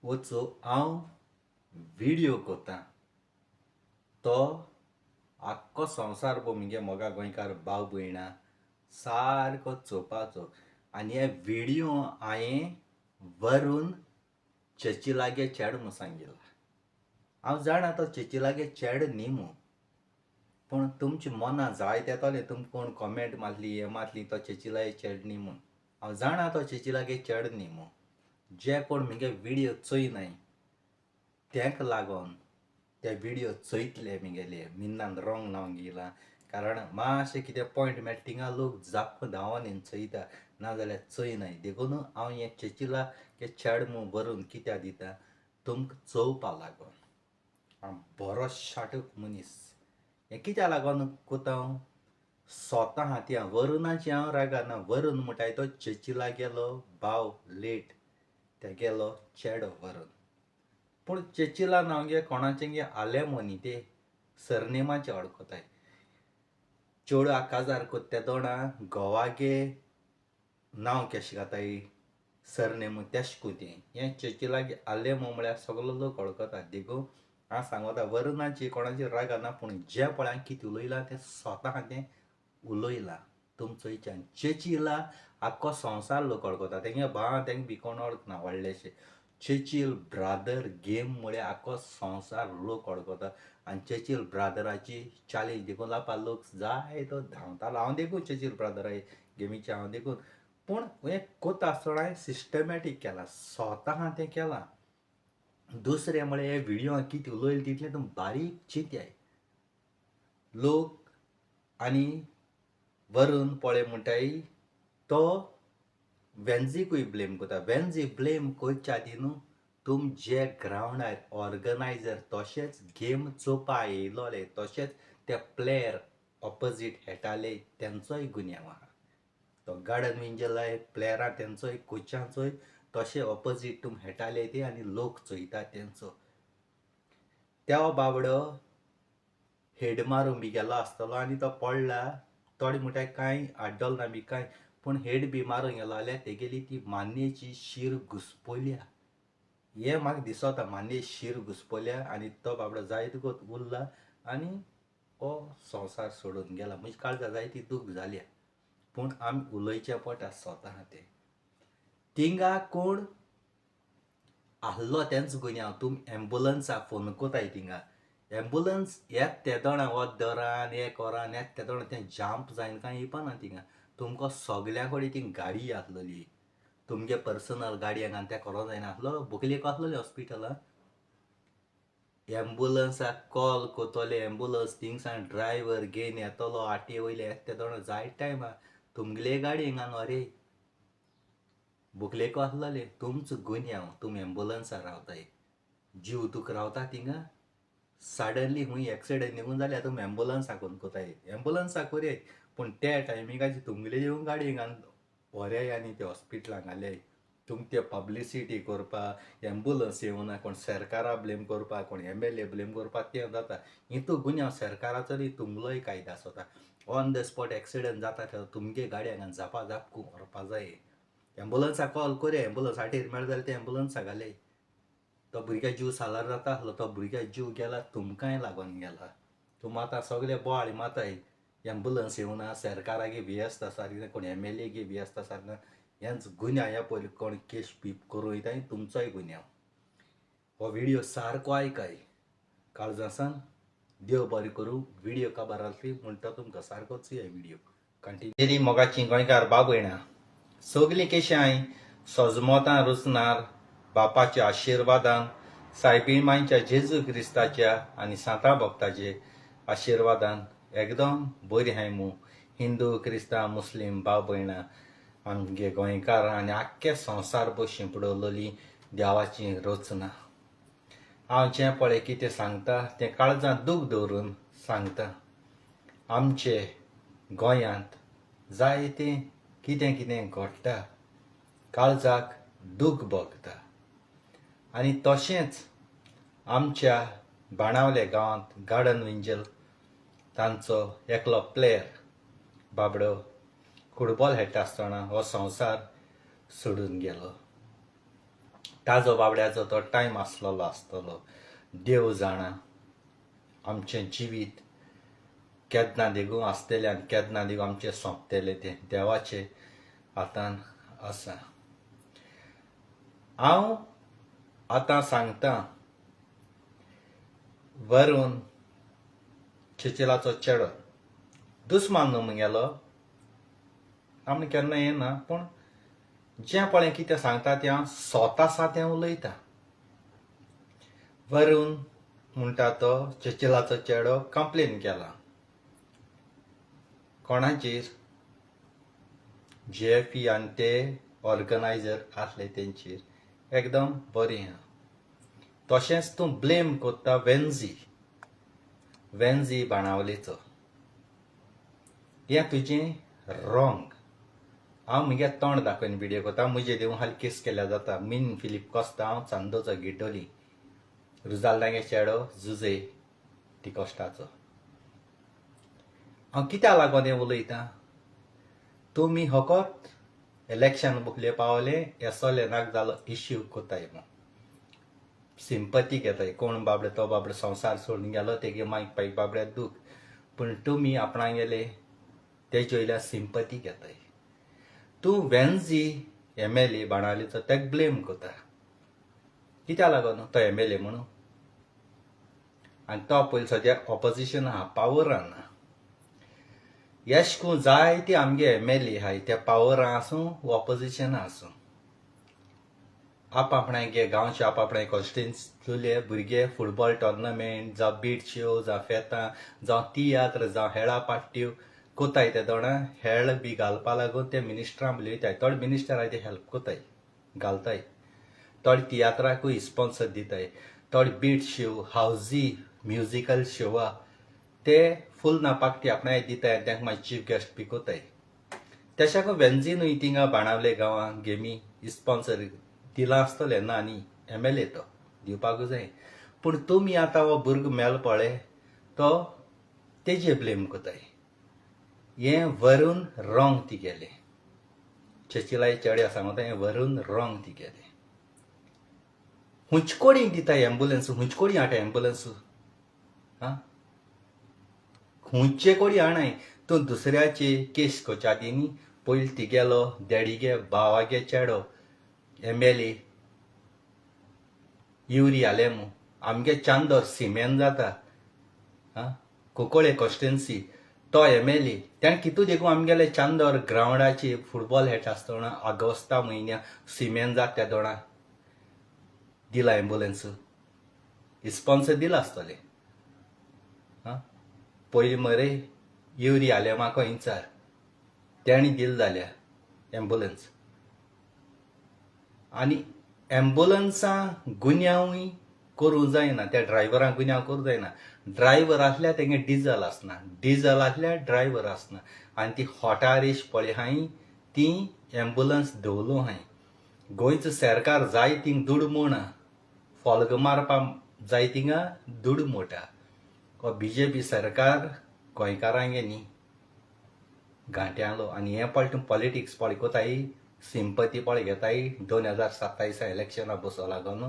वचो हांव व्हिडिओ कोतां तो आख्खो संवसार म्हगे मोगा गोंयकार भाव भयणां सारको चोवपाचो आनी हे व्हिडिओ हांवें व्हरून चेचिलागे चेड म्हणून सांगिल्लो. हांव जाणा तो चेचिलागे चेड न्ही म्हूण, पूण तुमच्या मनां जायत येतलें तुमकां कोण कॉमेंट मारली हें मारली तो चेचिलागे चेड न्ही म्हूण. हांव जाणा तो चेचिलागे चेड न्ही म्हूण. जे कोण म्हगे व्हिडिओ चोयनाय तांकां लागोन ते व्हिडिओ चोयतले म्हगेले मिन्नान रॉंग नांव घेयलां. कारण मातशें कितें पॉयंट मेळटा थिंगा लोक जाप धांवन येवन चोयता, नाजाल्यार चोयनाय. देखून हांव हें चेचिलागे चेड म्हूण बरोवन कित्याक दिता तुमकां चोवपा लागोन. हांव बरो शाटूक मनीस. हें कित्याक लागोन कोता हांव स्वता हाती वरुणाची हांव रागाना. वरून म्हणटाय तो चेचिलागेलो भाव लेट तेगेलो चेडो वरून. पूण चेचिला नांव गे कोणाचें गे आलें न्ही ते सरनेमाचें वळखताय. चेडूं आकाजार कोत्ते दोणा घोवागे नांव कशें घाताय सरनेम तेशें कोत्तें. हें चेचिलागे आलें म्हळ्यार सगलो लोक वळखता. देखून हांव सांगता वरुणाची कोणाची रागाना, पूण जें पळय हांवें कितें उलयलां तें स्वता हांवें उलयलां. तुम चोयच्यान चेचिला आख्खो संवसार लोक वळखता. तेंगे भाव तेंकां बी कोण वळखना व्हडलेशे. चेचील ब्रादर गेम म्हळ्यार आख्खो संवसार लोक वळखता. आनी चेचील ब्रादराची चालीक देखून लागून लोक जायतो धांवतालो. हांव देखून चेचील ब्रादरा गेमीचे हांव देखून. पूण हें कोता आसतना हांवें सिस्टमॅटीक केलां, स्वता हांवें तें केलां. दुसरें म्हळ्यार हे व्हिडिओ हांवें कितें उलयलें तितलें तुमी बारीक चिंत्याय. लोक आनी वरून पळय म्हणटाय तो वेन्झीकूय ब्लेम कोता. वेन्झी ब्लेम करच्या आदीं न्हू तुम जे ग्रावंडार ऑर्गनायझर तशेंच गेम चोवपा येयलोले तशेंच ते प्लेयर ऑपोजीट खेळटाले तेंचोय गुन्यांव आहा. तो गार्डन विंजलाय प्लेयरां तेंचोय कोचांचोय तशें ऑपोजीट तुमी खेळटाले ते आनी लोक चोयता तेंचो. तो बाबडो हेड मारूंक बी गेलो आसतलो आनी तो पडला. थोडे म्हणटाय कांय आड्डोलो ना बी कांय, पूण हेड बी मारूंक गेलो जाल्यार तेगेली ती मानेची शीर घुस्पल्या. हें म्हाका दिसोता मानेची शीर घुस्पल्या आनी तो बाबडो जायतो कोत उरला आनी हो संवसार सोडून गेला. म्हज्या काळजाक जायती दूख जाल्या. पूण आमी उलयचें पडटा स्वता खातीर. थिंगा कोण आसलो तेंच गुन्यांव. तुमी एम्बुलंसाक फोन कोताय थिंगा. एम्बुलंस येत ते दोणा वत धरान हें कोरान येत ते दोणा तें जांप जायन कांय येवपाना थिंगा. तुमकां सगल्या कडेन थिंग गाडी आसलोली. तुमगे पर्सनल गाडी हांगां तें करो जायना आसलो. बोकलेक आसलोली हॉस्पिटलां. एम्बुलंसाक कॉल कोत्तोले, एम्बुलंस थिंगसान ड्रायव्हर घेवन येतलो. आटये वयले येत ते दोणा जायत टायमार तुमगेले गाडी हिंगा न्हू रे. बोकलेको आसलोले तुमचो गुन्यांव. तुमी एम्बुलंसाक रावताय. जीव तुका रावता थिंगा. सडनली खूंय एक्सिडंट निगून जाल्यार तुमी एम्बुलंसाक फोन कोताय. एम्बुलंसाक कोरयाय, पूण ते टायमिंगाचेर तुमगेली येवन गाडी हिंगा व्हरयाय आनी ते हॉस्पिटलांत घालयाय. तुमकां ते पब्लिसिटी करपाक एम्बुलंस येवना, कोण सरकारा ब्लेम करपाक, कोण MLA ब्लेम करपाक तें जाता. हितू गुन्यांव सरकाराचो न्ही तुमगेलोय कायदो आसता. ऑन द स्पॉट एक्सिडंट जाता तेन्ना तुमगे गाडी हांगा जापा जाप करून व्हरपा जाय. एम्बुलंसाक कॉल कोरया, एम्बुलंस आटेर मेळ्ळो जाल्यार ते एम्बुलंसाक घालयाय. तो भुरग्या जीव सालार जाता आसलो, तो भुरग्या जीव गेला तुमकांय लागोन गेला. तुम आतां सगळे बोवाळ माताय एम्बुलंस येवना, सरकारागे व्यस्त आसा, कोण MLA गे व्यस्त आसा. हेंच गुन्यांव ह्या पयलीं कोण केस पीप करूं वयताय तुमचोय गुन्यांव. हो व्हिडिओ सारको आयकाय काळजासान. देव बरें करूं. व्हिडिओ काबार आसली म्हणटा तुमकां सारकोच हे व्हिडिओ कंटिन्यू मोगाची गोंयकार भाव भयणां सगलीं केशें हांय सोजमोतां रुचनार बापाच्या आशिर्वादान सायबीण मांयच्या जेजू क्रिस्ताच्या आनी सांता भक्ताचे आशिर्वादान एकदम बरी हांय म्हूण हिंदू क्रिस्तांव मुस्लीम भाव भयणां आमगे गोंयकार आनी आख्खे संवसार भशेन पडवलेली देवाची रचना. हांव जें पळय कितें सांगता तें काळजांत दूख दवरून सांगता. आमचे गोंयांत जायतें कितें कितें घडटा काळजाक दूख भोगता. आनी तशेंच आमच्या बाणावले गांवांत गार्डन विंजल तांचो एकलो प्लेयर बाबडो फुटबॉल खेळटा आसतना हो संवसार सोडून गेलो. ताजो बाबड्याचो तो टायम आसतलो देव जाणा आमचें जिवीत केन्ना देगू आसतलें आनी केन्ना देगू आमचें सोंपतलें तें देवाचे हातान आसा. हांव आतां सांगतां वरून चेचेलाचो चेडो दुस्मान न्हू म्हगेलो आमी केन्ना येना पूण जें पळय कितें सांगता तें हांव स्वता तें उलयतां. वरून म्हणटा तो चेचेलाचो चेडो कंप्लेन केला कोणाचेर JFE आनी ते ऑर्गनायझर आसले तेंचेर एकदम बरें आहा. तशेंच तूं ब्लेम कोत्ता वेन्झी बाणावलेचो हें तुजें रॉंग. हांव म्हगे तोंड दाखोवन व्हिडियो कोता म्हजे देवून हाल केस केल्या जाता. मीन फिलीप कोस्ता हांव चांदोचो गिड्डोली रुजाल्दांगे चेडो जुजे डिकोस्टाचो. हांव कित्याक लागोन हें उलयतां तुमी होकोत इलेक्शन बुकले पावले एसोले नाक जालो इश्यू कोताय म्हूण सिंपती घेताय. कोण बाबडे तो बाबडे संवसार सोडून गेलो तेगे मागीर पायक बाबड्या दूख पूण तुमी आपणा गेले तेजे वयल्यार सिंपती घेताय. तूं वेन्झी MLA बाणावलेचो तेका ब्लेम कोता कित्याक लागोन तो MLA म्हणून आनी तो पयलीं सद्या ऑपोजिशन आहा पावरान ना. येश करून जायते आमगे MLA आहाय ते पावरां आसूं ऑपोजिशना आसूं आपणागे गांवचे आपणागे कॉन्स्टिट्युन्सीतले भुरगे फुटबॉल टोर्नामेंट जावं बीट शो जावं फेतां जावं तियात्र जावं हेळा पाट्ट्यो कोताय ते दोना हेळ बी घालपा लागून ते मिनिस्टरां उलयताय. थोडे मिनिस्टर आहाय ते हेल्प कोताय घालताय. थोडे तियात्राकूय स्पॉन्सर दिताय. थोडे बीट शो हावजी म्युजिकल शोवा ते फूल नापाकटी आपणाय दिताय आनी तांकां मागीर चीफ गेस्ट बी कोताय. तशें वेन्झीनूय थिंगा बाणावले गांवां गेमी स्पॉन्सर दिलां आसतलें ना न्ही MLA तो दिवपाकूच जाय. पूण तुमी आतां हो भुरगो मेलो पळय तो तेजे ब्लेम कोताय. हें वरून रॉंग तिगेलें. चेचिलाय चेड्या सांगता हें वरून रॉंग तिगेलें. हुंचकोडींक दिताय एम्बुलन्स हुंचकोडी हाडटा एम्बुलन्स आं खुंयचे कोडी हाणाय. तूं दुसऱ्याचे केस कोच्या न्ही पयलीं तिगेलो देडीगे भावागे चेडो MLA युरी आलेमू आमगे चांदोर सिमेन जाता आं कुंकळे कॉन्स्टिट्युन्सी तो MLA तेणें कितू देखून आमगेले चांदोर ग्रावंडाचेर फुटबॉल खेळटा आसतना ऑगस्टा म्हयन्या सिमेन जाता त्या दोणा दिला एम्बुलन्स स्पॉन्सर दिला आसतलें आं पयलीं मरे युरी आलेमाको इंचार तेणी दिल जाल्यार एम्बुलन्स आनी एम्बुलन्सां गुन्यांवूय करूं जायना. त्या ड्रायव्हरांक गुन्यांव करूं जायना. ड्रायव्हर आसल्यार तेंगे डिजल आसना डिजल आसल्यार ड्रायव्हर आसना आनी ती हॉटार रेश पळय हाय ती एम्बुलन्स दवरूं हाय. गोंयचो सरकार जाय थिंग दूड मोडा फॉल्ग मारपा जाय थिंगा दूड मोटा. हो BJP सरकार गोंयकारांगे न्ही घांट्यालो आनी हें पळय तूं पॉलिटिक्स पळय कोताय सिंपती पळय घेताय 2027 इलेक्शनां बसो लागोन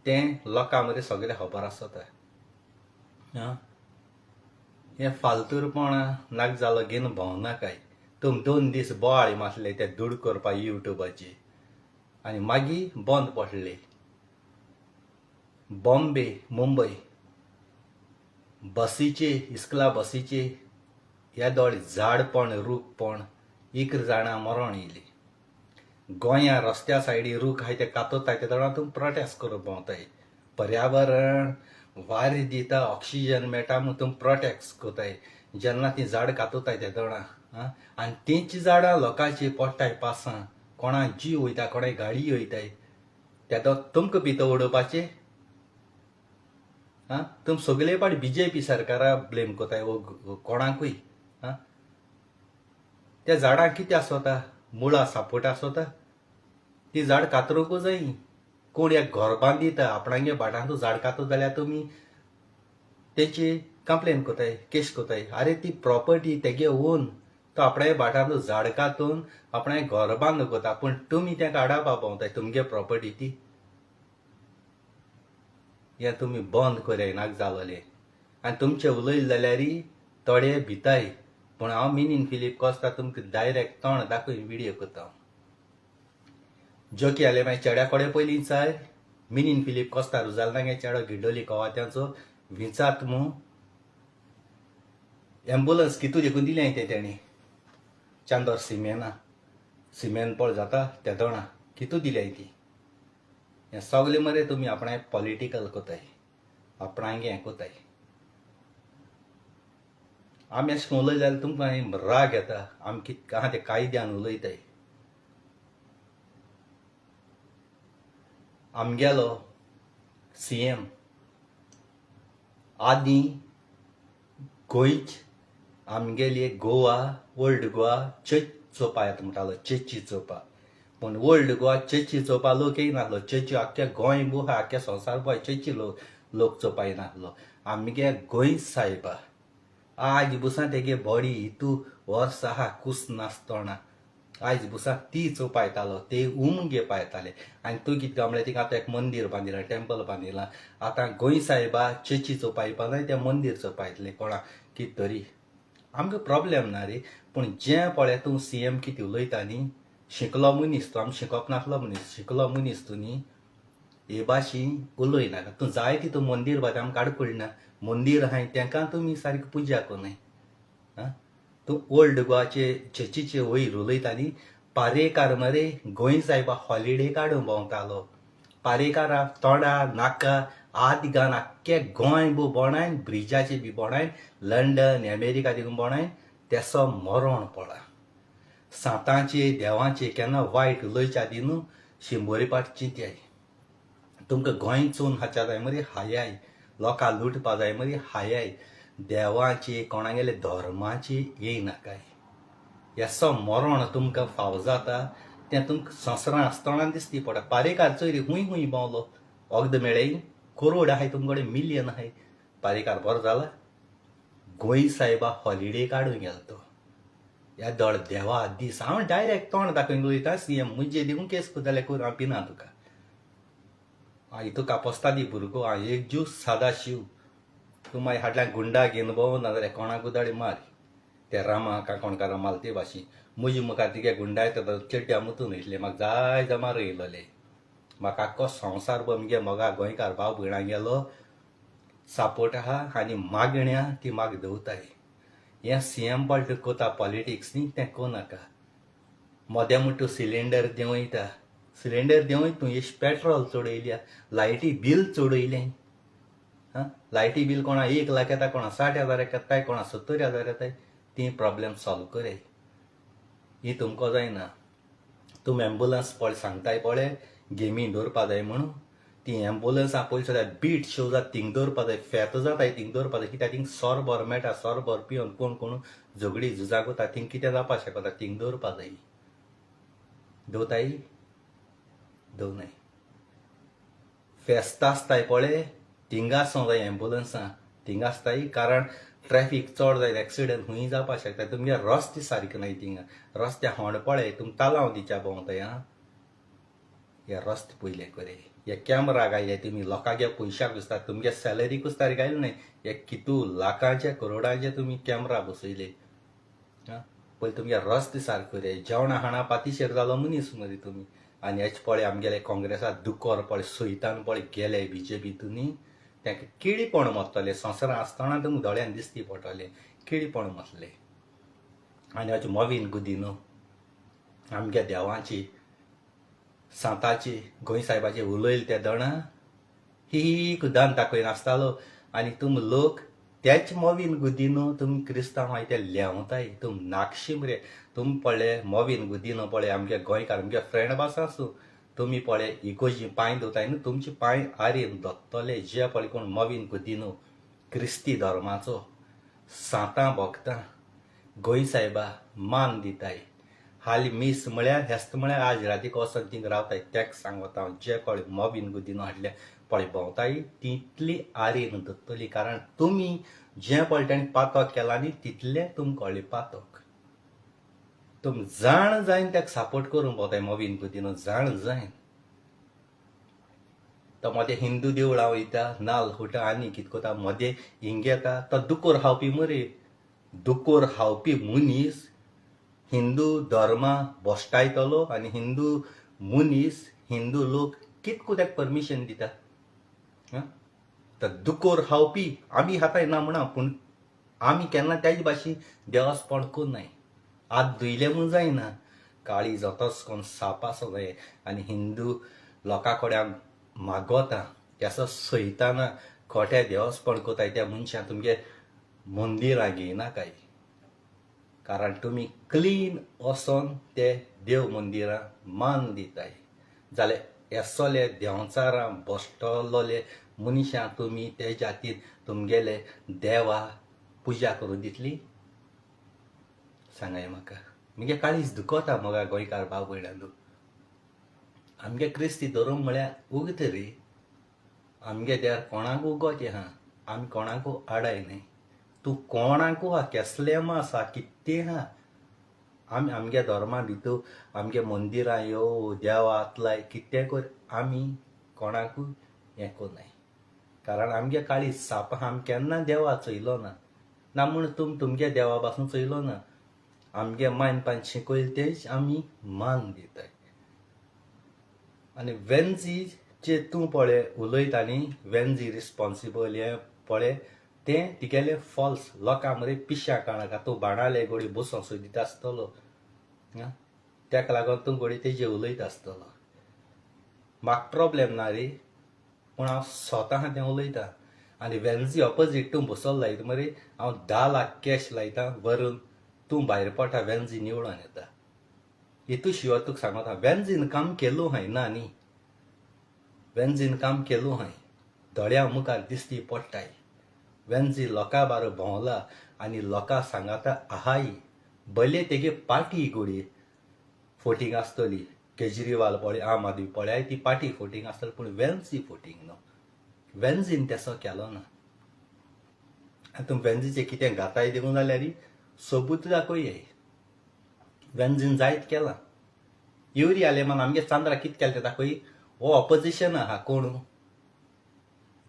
तें लोकां मदीं सगळें खबर आसता. हें फालतूरपणां नाक जालो घेवन भोंवनाकाय. तुम 2 दीस बोवाळ मारले ते दूड करपा युट्यूबाचेर आनी मागीर बंद पडले. बॉम्बे मुंबय बसीचे इस्कला बसीचे येदोळ झाडपण रूखपण इकर जाणां मरोण येयली. गोंया रस्त्या सायडीर रूख आहाय ते कातोताय ते दोळा तूं प्रोटेस्ट करून भोंवताय. पर्यावरण वारें दिता ऑक्सिजन मेळटा म्हूण तूं प्रोटेस्ट कोताय जेन्ना तीं झाड कातोताय ते दोळा आनी तींच झाडां लोकांची पडटाय पासां कोणा जीव वयता कोणाय गाडी वयताय ते तुमकां भितर उडोवपाचें तुम सगळे पाट BJP सरकारा ब्लेम कोताय कोणाकूय त्या झाडांक कितें आसोता मुळां सापोट आसोता ती झाड कातरूंकू जाय. कोण एक घर बांदिता आपणागे भाटां तूं झाड कातत जाल्यार तुमी तेची कंप्लेन कोताय केस कोताय. आरे ती प्रॉपर्टी तेगे ओन तो आपणागे भाटां तूं झाड कातून आपणागे घर बांद कोता पूण तुमी तेका आडावपा भोंवताय तुमगे प्रॉपर्टी ती हें तुमी बंद करनाक जालोले आनी तुमचे उलयले जाल्यार थोडे भिताय पूण हांव मिनीन फिलीप कोस्ता तुमकां डायरेक्ट तोंड दाखोवन व्हिडियो करता जोकी जाले मागीर चेड्या कोडे पयलींच जाय मिनीन फिलीप कोस्ता रुजाल नागे चेडो गिड्डोली कोवात्यांचो विचात मू एम्बुलन्स कितू देखून दिलें तें तेणी चांदोर सिमेन पळ जाता त्या दोणा कितू दिल्या ती हें सगलें मरे तुमी आपणाय पॉलिटिकल कोताय आपणांगे हें कोताय आमी अशें करून उलयले जाल्यार तुमकां राग येता आमी कितें आहा तें कायद्यान उलयताय आमगेलो CM आदीं गोंयच आमगेली गोवा ओल्ड गोवा चर्च चोवपा येता म्हणटालो चर्ची चोवपा पूण ओल्ड गोवा चर्ची चोवपा लोक येयनासलो चर्ची आख्ख्या गोंय बू आहा आख्ख्या संवसार पळय चर्ची लोक चोवपा येयनासलो आमगे गोंय सायबा आज बुसा तेगे बॉडी हितू वर्स आहा कुस नासतना आयज बुसा ती चोवपा येतालो ते घेवपा येताले आनी तूं कितें काय म्हणल्यार तिका आतां एक मंदीर बांदिलां टेंपल बांदिलां आतां गोंय सायबा चर्ची चोवपा येवपा ना तें मंदीर चोवपा येतलें कोणाक कितें तरी आमकां प्रॉब्लेम ना रे पूण जें पळय तूं CM कितें उलयता न्ही शिकलो मनीस तूं आमी शिकोवप नासलो मनीस शिकलो मनीस तूं न्ही हे भाशी उलयनाका तूं जाय तितूं मंदीर बांद आमकां आडकुळना मंदीर आहाय तांकां तुमी सारकी पुजा कोनाय तूं ओल्ड गोवाचे चर्चीचे वयर उलयता न्ही पारेकार मरे गोंय सायबा हॉलिडे काडून भोंवतालो पारेकारां तोंडा नाका आत घान आख्खे गोंय बू बोणायन ब्रिजाचे बी बोणायन लंडन अमेरिका देखून बोणायन तेसो मरण पडला सांतांचे देवांचे केन्ना वायट उलयच्या आदी न्हू शिंबोरी पाट चिंत्याय तुमकां गोंय चोवन हाडच्या जाय मरे हायाय लोकां लुटपा जाय मरे हायाय देवाचे कोणागेले धर्माचे येयनाकाय हेसो मरण तुमकां फाव जाता तें तुमकां संवसारान आसतना दिसती पडटा पारेकार चोयरी खूंय भोंवलो वखद मेळ्ळी करोड आहाय तुमचे कडेन मिलियन आहाय पारेकार बरो जाला गोंय सायबा हॉलिडे काडून गेलो तो ह्या दड देवा दीस हांव डायरेक्ट तोंड दाखोवन उलयता CM म्हणजे देखून केस जाल्यार करून हांव पिना तुका तुका पोस्तादी भुरगो हांव एक जीव सादा शिव तूं मागीर हाडल्यार गुंडा घेवन भोंव नाजाल्यार कोणाक उदाडी मार ते रामा का कोणका रमाल ते भाशी म्हजी मुखार तिगे गुंडा येता चेड्ड्या मुतून येतले म्हाका जाय जमार येयलोले म्हाका आख्खो संवसार मगे मोगा गोंयकार भाव भयणां गेलो सापोर्ट आहा आनी मागण्या ती म्हाका दवरताय हें CM पॉलिटिक्स कोता पॉलिटिक्स न्ही तें कोनाका मोदें म्हणटा सिलिंडर देंव वयता सिलिंडर देंवय तूं एश पेट्रोल चोडयल्या लायटी बील चोडयलें लायटी बील कोणा 1 लाख येता कोणा 60,000 येताय कोणा 70,000 येताय ती प्रॉब्लेम सॉल्व करे ही तुमको जायना तुम एम्बुलन्स पळय सांगताय पळय गेमी दवरपा जाय म्हणून ती एम्बुलन्सां पयलीं सद्या बीट शो जाता थिंग दवरपा जाय फेत जाताय थिंग दवरपा जाय कित्याक थिंग सोर मेळटा सोर पिवन कोण झगडी झुजाक वता थिंग कितें जावपा शकता थिंग दवरपा जाय दवरताय दवरनाय फेस्त आसताय पळय थिंग आसूं जाय एम्बुलन्सां थिंग आसताय कारण ट्रॅफिक चड जायत एक्सिडेंट खूंय जावपा शकता तुमगे रस्ते सारके नाय थिंग रस्ते होंड पळय तुम तालांव दिच्या भोंवताय हे रस्ते पयले करे हे कॅमेरा घायले तुमी लोकांगे पयशाक दिसता तुमगे सॅलरीकूच तारी घायले न्हय हे कितू लाखांचे करोडांचे तुमी कॅमेरा बसयले पयलीं तुमगे रस्ते सारके करे जेवणा खाणा पातीशेर जालो मनीस मरे तुमी आनी हेच पळय आमगेले काँग्रेसाक दुकोर पळय सोयतान पळय गेले BJP न्ही तांकां किळीपण मरतले संवसारान आसतना तुमकां दोळ्यान दिसती पडटले किळीपण मरतले आनी हाचे मोवीन गुदिनो आमगे देवाची सांताची गोंय सायबाचे उलयले ते दणा ही कुदान दाखयन आसतालो आनी तुम लोक तेच मोवीन गुदिनो तुमी क्रिस्तांव हाय ते लेवताय तुम नाकशी मरे तुम पळय मोवीन गुदिनो पळय आमगे गोंयकार आमगे फ्रेंड भास आसूं तुमी पळय इगोजी पांय दवरताय न्हू तुमचे पांय आरेन दोत्तले जे पळय कोण मोवीन गुदिनो क्रिस्ती धर्माचो सांतां भोगतां गोंय सायबा मान दिताय हाली मीस म्हळ्यार हेस्त म्हळ्यार आज रातीक वचोन थिंग रावताय तेक सांगता हांव जे पळय मोवीन गुदिनो हाडले पळय भोंवताय तितली आरेन दत्तली कारण तुमी जे पळय ताणें पातक केला न्ही तितलें तुमकां कळ्ळें पातक तुम जाण जायन ताका सपोर्ट करून भोंवताय मोवीन गुदिनो जाण जायन तो मदें हिंदू देवळां वयता नाल्ल हुटा आनी कितें कोता मदें हिंग येता तो दुकोर खावपी मरे दुकोर खावपी मनीस हिंदू धर्मा बोश्टायतलो आनी हिंदू मनीस हिंदू लोक कितको ताका परमिशन दिता तर दुकोर खावपी आमी खाताय ना म्हणा पूण आमी केन्ना त्याच भाशेन देवास्पण कोन्नाय आत धुयलें म्हूण जायना काळी जोतोच कोण साप आसूं जाय आनी हिंदू लोकां कडेन मागोता त्यासो सयताना खोट्या देवास्पण कोताय त्या मनशाक तुमगे मंदिरां घेयनाकाय कारण तुमी क्लीन वचोन ते देव मंदिरां मान दिताय जाल्यार एसोले देंवचारां बोश्टलोले मनशां तुमी ते जातीन तुमगेले देवा पुजा करून दितली सांगाय म्हाका म्हगे काळीज दुखोता म्हाका गोंयकार भाव भयणांनो आमगे क्रिस्ती धर्म म्हळ्यार उगत रे आमगे देर कोणाक उगोचें आहा आमी कोणाकू आडाय न्हय तूं कोणाकू आहा केसलें आसा कितें आहा आमी आमगे धर्मा भितर आमगे मंदिरां यो देवा आतलाय कितें कर आमी कोणाकू हें कोन्नाय कारण आमगे काळीज साप आहा आमी केन्ना देवा चोयलो ना म्हूण तुमगे देवा पासून चोयलो ना आमगे मायनपान शिकयलें तेच आमी मान दिताय आनी वेन्जीचे तूं पळय उलयता न्ही वेन्जी रिस्पॉन्सिबल हें पळय तें तिगेलें फॉल्स लोकां मरे पिश्या काणाका तूं बाणाले गोडी बसून सोदीत आसतलो तेका लागोन तूं गोडी तेजेर उलयत आसतलो म्हाका प्रॉब्लेम ना रे पूण हांव स्वता तें उलयतां आनी वेन्जी ऑपोजीट तूं बसोल लायता मरे हांव 10 लाख कॅश लायतां व्हरून तूं भायर पडटा वेन्जी निवळून येता हितू शिवाय तुका सांगता वेन्जीन काम केलो हाय ना न्ही वेन्जीन काम केलो हाय दोळ्या मुखार दिसती पडटाय वेन्जी लोकां बारा भोंवला आनी लोकां सांगाता आहाय भले तेगे पार्टी गोडी फोटींग आसतली केजरीवाल पळय आम आदमी पळय ती पार्टी फोटींग आसतली पूण वेन्जी फोटींग न्हू वेन्जीन तेसो केलो ना आनी तुम वेन्जीचें कितें घाताय देखून जाल्यार सबूत दाखोय वेन्जीन जायत केलां युरी आलेमान आमगे चांद्रा कितें केलें तें दाखोय हो ऑपोजिशन आहा कोण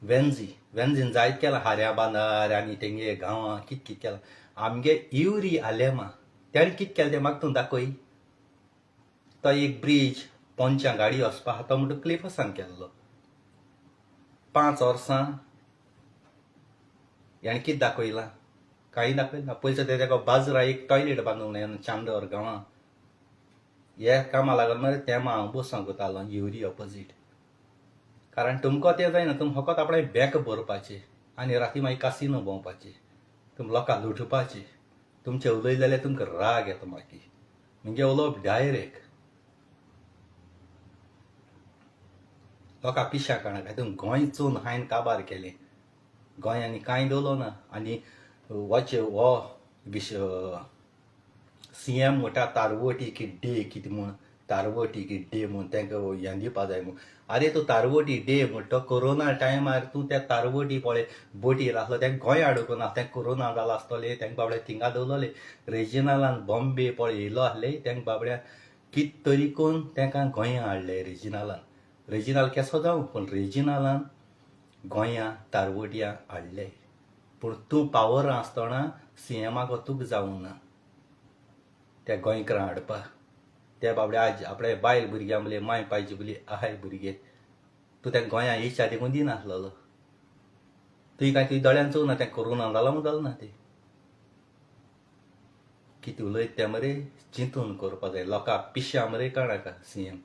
वेन्जीन जायत केलां हाऱ्या बांदार आनी तेंगे गांवां कितें केलां आमगे युरी आलेमा तेणें कितें केलें तें म्हाका तूं दाखोय तो एक ब्रीज पोंच्यां गाडी वचपा आहा तो म्हणटा क्लिफसान केल्लो 5 वर्सां हेणें कितें दाखयलां कांय दाखयलें ना पयलीं तेका बाजरा एक टॉयलेट बांदूंक जाय चांदोर गांवां हे कामां लागून मरे तें हांव बसूंक वतालो युरी ऑपोजीट कारण तुमकां तें जायना तुम फकत आपणें बॅक भरपाचें आनी राती मागीर कासिनो भोंवपाचें तुम लोकां लुटपाचें तुमचें उलय जाल्यार तुमकां राग येता मागीर म्हणजे उलोवप डायरेक्ट लोकां पिश्या काणाक तुम गोंय चोवन हायन काबार केलें गोंयांनी कांय दवरलो ना आनी वच हो CM म्हणटा तारवटी की डे कितें म्हूण तारवटी की डे म्हूण तांकां हें दिवपा जाय म्हूण आरे तूं तारवटी डे म्हणटा कोरोना टायमार तूं त्या तारवटी पळय बोटीर आसलो तेंकां गोंय हाडूंक ना तेंकां कोरोना जालो आसतलें तेंकां बाबड्या थिंगा दवरलें रेजिनालान बॉम्बे पळय येयलो आहले तेंकां बाबड्या कित तरी करून तेंकां गोंया हाडलें रेजिनाल केसो जावं पूण रेजिनालान गोंया तारवट्या हाडले पूण तूं पावर आसतना CMाक तुका जावंक ना त्या गोंयकारां हाडपा ते बाबडे आज आपणे बायल भुरग्यां मले माय पायजे बली आहाय भुरगे तूं तें गोंया इच्छा देखून दिनासलो तुवें काय तुवें दोळ्यान चोवं ना तें कोरोना जालो म्हूण जालो ना तें कितें उलयता तें मरे चिंतून करपा जाय लोकां पिश्या मरे काणाका CM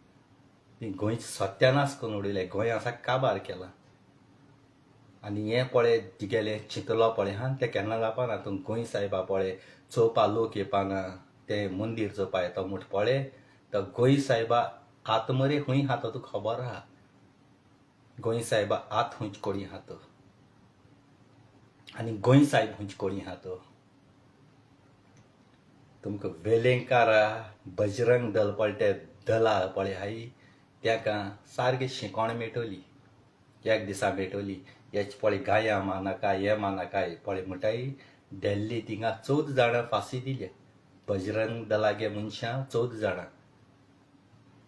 ती गोंयचो सत्यानाश करून उडयले गोंया सा काबार केला आनी हें पळय तिगेलें चिंतलो पळय हा तें केन्ना जावपाना तूं गोंय सायबा पळय चोवपा लोक येवपाना तें मंदीर चोवपा येता म्हूण पळय तो गोंय सायबा आत मरे खंय आहा तो तुका खबर आहा गोंय सायबा आत खंयचे कोणी आहा तो आनी गोंय सायब खंयचे कोणी आहा तो तुमकां वेलेंकारा बजरंग दल पळय ते दला पळय हाय ताका सारकी शिकोण मेळटली एक दिसा मेळटली हेच पळय गाया मानाका हे मानाकाय पळय म्हणटाय दिल्ली थिंगा 14 जाणां फाशी दिले बजरंग दलागे मनशां 14 जाणां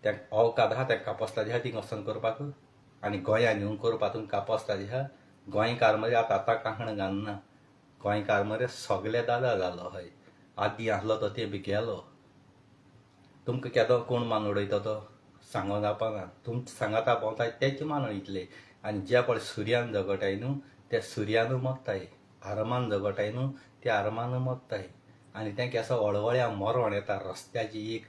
त्या अवकाद आहा त्या कापस्तादी आहा थिंगा वचून करपाक आनी गोंयांत येवन करपा तुमकां कापोसता हा गोंयकार मरे आतां कांकण घालना गोंयकार मरे सगळे दादा जालो हय आदी आसलो तो ते बी गेलो तुमकां केदो कोण मान उडयता तो सांगो जावपाना तुमचे सांगाता भोंवताय तेच मान उडयतले आनी जे पळय सुर्यान जगताय न्हू ते सुर्यान मोगताय आरमान जगताय न्हू ते आरमान मोगताय आनी तें केसो हळवळ्या मरण येता रस्त्याची एक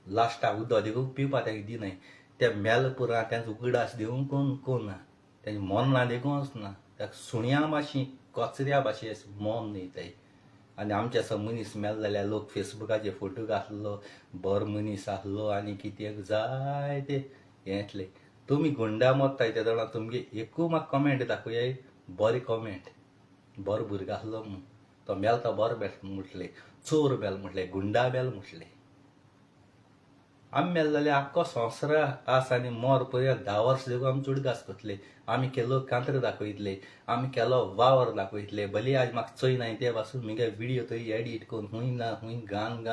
लास्टाक उदक देखून पिवपा तेंका दिनाय ते मेल पुरा तेंचो उगडास दिवंक कोण ना तेंचे मोन्ना देखून वचना त्या सुण्या भाशेन कचऱ्या भाशेन मोन न्हयताय आनी आमचे असो मनीस मेल जाल्यार लोक फेसबुकाचेर फोटो घातलो बरो मनीस आहलो आनी कितें जाय ते हें येतले तुमी गुंडा मोत्ताय ते जाणा तुमगे एकू म्हाका कमेंट दाखोवयाय बरी कमेंट बरो भुरगो आहलो म्हूण तो मेल तो बरो बेल म्हटले चोर बेल म्हटले गुंडा बेल म्हटले आमी मेल जाल्यार आख्खो संवसार आसा आनी मोर पर्यंत 10 वर्स देखून आमी चुडगास करतले आमी केलो कांत्र दाखयतले आमी केलो वावर दाखयतले भले आज म्हाका चोयनाय ते पासून मुगे व्हिडियो थंय एडिट करून हूंय ना हूंय घान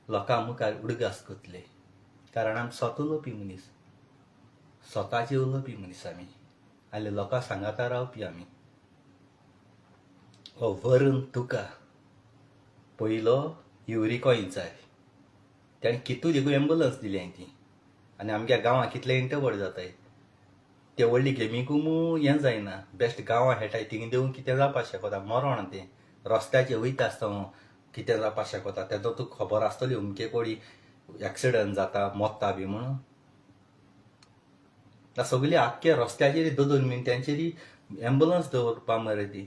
लोकां मुखार उडगास करतले कारण आमी स्वता उलोवपी मनीस स्वताचे उलोवपी मनीस आमी आनी लोकां सांगाता रावपी आमी हो वरून तुका पयलो युरिको इंचाय ताणें कितू देखून एम्बुलन्स दिली हांवें ती आनी आमच्या गांवांत कितले इंटरवड जाताय ते व्हडली गेमीकूय हें जायना बेस्ट गांवां खेळटाय थिंग देवून कितें जावपा शकता मरण तें रस्त्याचेर वयता आसतना कितें जावपा शकता तेजो तुका खबर आसतली अमके कोडी एक्सिडंट जाता मोत्ता बी म्हणून सगळी आख्खे रस्त्याचेर 2-2 मिनटांचेर एम्बुलन्स दवरपा मरे ती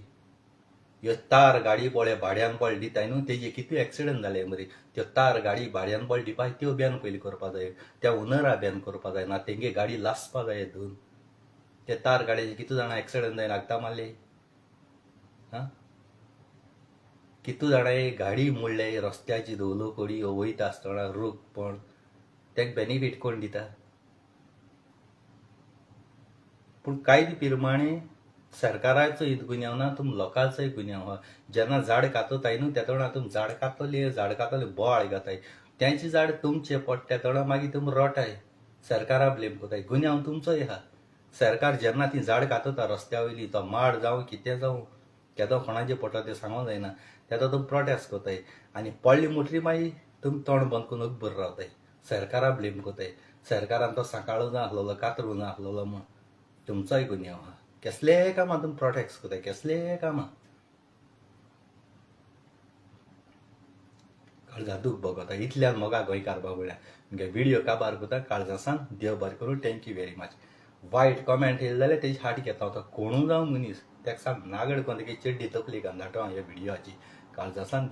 ह्यो तार गाडी पळय भाड्यान पळय दिताय न्हू तेजे कितू एक्सिडंट जाले मरे त्यो तार गाडी भाड्यान पळय दिवपाक त्यो बॅन पयलीं करपा जाय त्या ओनरा बॅन करपा जाय ना तेंगे गाडी लासपा जाय धरून ते तार गाडयेचे कितू जाणां एक्सिडंट जायन आगता मारले हा कितू जाणां गाडी मोडले रस्त्याची धवलो कोडी वयता आसतना रूख पण तेका बेनिफीट कोण दिता पूण कायदे प्रमाणे सरकाराचो हित गुन्यांव ना तुम लोकांचोय गुन्यांव आहा जेन्ना झाड कातताय न्हू त्या तोणा तुम झाड कातले बोवाळ घाताय तेंचे झाड तुमचे पडटा तेन्ना मागीर तुमी रोटाय सरकारा ब्लेम कोताय गुन्यांव तुमचोय आहा सरकार जेन्ना ती झाड कातता रस्त्या वयली तो माड जावं कितें जावं केदो कोणाचें पडटा तें सांगूंक जायना तेदो तुमी प्रोटेस्ट कोताय आनी पडली मुटरी मागीर तुमी तोंड बंद करून उब्बर रावताय सरकारा ब्लेम कोताय सरकारान तो सांकाळूं ना आसलेलो कातरूं ना आसलेलो म्हूण तुमचोय गुन्यांव आहा कसलेय कामां तुमी प्रोटेस्ट कोताय कसलेय कामां काळजा दूख भोगता इतल्यान मोगा गोंयकार बाबुळ्या मुगे व्हिडिओ काबार कोता काळजासान देव बरें करूं थँक्यू व्हेरी मच वायट कमेंट येयले जाल्यार तेजी हाट घेता तो कोणूय जावं मनीस तेका सांग नागड कोण तेगे चेड्डी तकली घालता हे व्हिडियोची काळजासान